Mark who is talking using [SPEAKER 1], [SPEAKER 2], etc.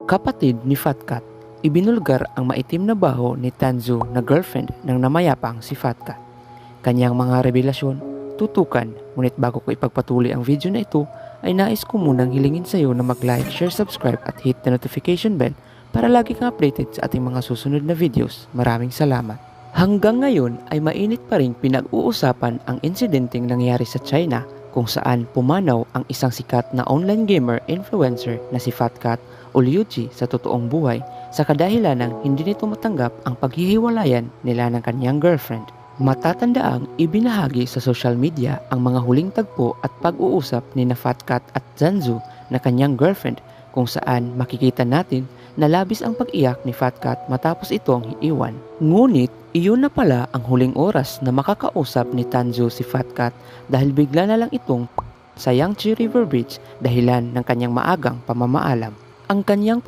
[SPEAKER 1] Kapatid ni Fat Cat, ibinulgar ang maitim na baho ni Tanzu na girlfriend ng namayapang si Fat Cat. Kanyang mga revelasyon, tutukan, ngunit bago ko ipagpatuloy ang video na ito, ay nais ko munang hilingin sa iyo na mag-like, share, subscribe at hit the notification bell para lagi kang updated sa ating mga susunod na videos. Maraming salamat. Hanggang ngayon ay mainit pa rin pinag-uusapan ang insidenteng nangyari sa China kung saan pumanaw ang isang sikat na online gamer influencer na si Fat Cat o Liu Ji sa totoong buhay sa kadahilan ng hindi nito matanggap ang paghihiwalayan nila ng kanyang girlfriend. Matatandaang ibinahagi sa social media ang mga huling tagpo at pag-uusap ni na Fat Cat at Zanzu na kanyang girlfriend kung saan makikita natin na labis ang pag-iyak ni Fat Cat matapos itong iiwan. Ngunit iyon na pala ang huling oras na makakausap ni Tanzu si Fat Cat dahil bigla na lang itong sa Yangtze River Bridge dahilan ng kanyang maagang pamamaalam. Ang kanyang